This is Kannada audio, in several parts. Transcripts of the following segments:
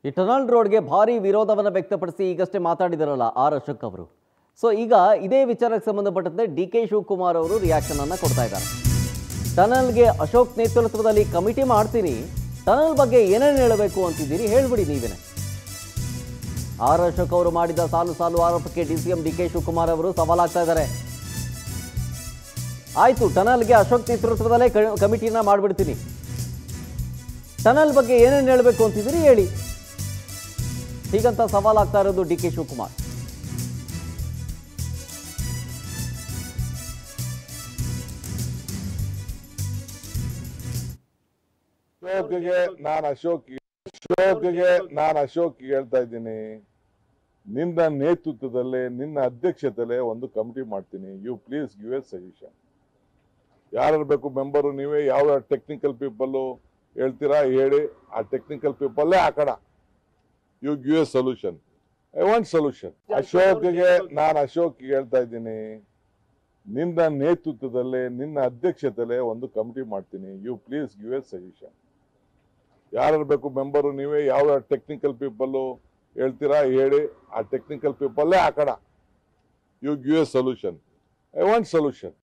ಈ ಟನಲ್ ರೋಡ್ಗೆ ಭಾರಿ ವಿರೋಧವನ್ನು ವ್ಯಕ್ತಪಡಿಸಿ ಈಗಷ್ಟೇ ಮಾತಾಡಿದರಲ್ಲ ಆರ್ ಅಶೋಕ್ ಅವರು. ಸೊ ಈಗ ಇದೇ ವಿಚಾರಕ್ಕೆ ಸಂಬಂಧಪಟ್ಟಂತೆ ಡಿ.ಕೆ. ಶಿವಕುಮಾರ್ ಅವರು ರಿಯಾಕ್ಷನ್ ಅನ್ನು ಕೊಡ್ತಾ ಇದ್ದಾರೆ. ಟನಲ್ಗೆ ಅಶೋಕ್ ನೇತೃತ್ವದಲ್ಲಿ ಕಮಿಟಿ ಮಾಡ್ತೀನಿ, ಟನಲ್ ಬಗ್ಗೆ ಏನೇನು ಹೇಳಬೇಕು ಅಂತಿದ್ದೀರಿ ಹೇಳ್ಬಿಡಿ ನೀವೇನೆ. ಆರ್ ಅಶೋಕ್ ಅವರು ಮಾಡಿದ ಸಾಲು ಸಾಲು ಆರೋಪಕ್ಕೆ ಡಿ.ಸಿ.ಎಂ ಡಿ.ಕೆ. ಶಿವಕುಮಾರ್ ಅವರು ಸವಾಲಾಗ್ತಾ ಇದ್ದಾರೆ. ಆಯ್ತು, ಟನಲ್ಗೆ ಅಶೋಕ್ ನೇತೃತ್ವದಲ್ಲೇ ಕಮಿಟಿನ ಮಾಡಿಬಿಡ್ತೀನಿ, ಟನಲ್ ಬಗ್ಗೆ ಏನೇನು ಹೇಳಬೇಕು ಅಂತಿದ್ದೀರಿ ಹೇಳಿ, ಹೀಗಂತ ಸವಾಲಾಗ್ತಾ ಇರೋದು ಡಿ.ಕೆ. ಶಿವಕುಮಾರ್. ನಾನು ಅಶೋಕ್ ಹೇಳ್ತಾ ಇದ್ದೀನಿ, ನಿನ್ನ ನೇತೃತ್ವದಲ್ಲೇ ನಿನ್ನ ಅಧ್ಯಕ್ಷತೆಯಲ್ಲೇ ಒಂದು ಕಮಿಟಿ ಮಾಡ್ತೀನಿ. You please give a suggestion. ಯಾರು ಬೇಕು ಮೆಂಬರು, ನೀವೇ ಯಾವ ಟೆಕ್ನಿಕಲ್ ಪೀಪಲ್ಲು ಹೇಳ್ತೀರಾ ಹೇಳಿ, ಆ ಟೆಕ್ನಿಕಲ್ ಪೀಪಲ್ಲೇ ಹಾಕೋಣ. You give a solution. I want solution. ನಾನು ಅಶೋಕ್ ಹೇಳ್ತಾ ಇದ್ದೀನಿ, ನಿನ್ನ ನೇತೃತ್ವದಲ್ಲೇ ನಿನ್ನ ಅಧ್ಯಕ್ಷತೆಯಲ್ಲೇ ಒಂದು ಕಮಿಟಿ ಮಾಡ್ತೀನಿ. You please give a suggestion. ಯಾರು ಬೇಕು ಮೆಂಬರು, ನೀವೇ ಯಾವ ಟೆಕ್ನಿಕಲ್ ಪೀಪಲ್ಲು ಹೇಳ್ತೀರಾ ಹೇಳಿ, ಆ ಟೆಕ್ನಿಕಲ್ ಪೀಪಲ್ಲೇ ಹಾಕೋಣ. You give a solution. I want solution.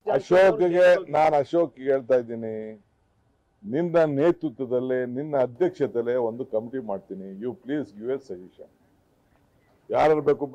ನಾನು ಅಶೋಕ್ ಹೇಳ್ತಾ ಇದ್ದೀನಿ, ನಿನ್ನ ನೇತೃತ್ವದಲ್ಲೇ ನಿನ್ನ ಅಧ್ಯಕ್ಷತೆಯಲ್ಲೇ ಒಂದು ಕಮಿಟಿ ಮಾಡ್ತೀನಿ. You please give a suggestion. ಯಾರು ಬೇಕು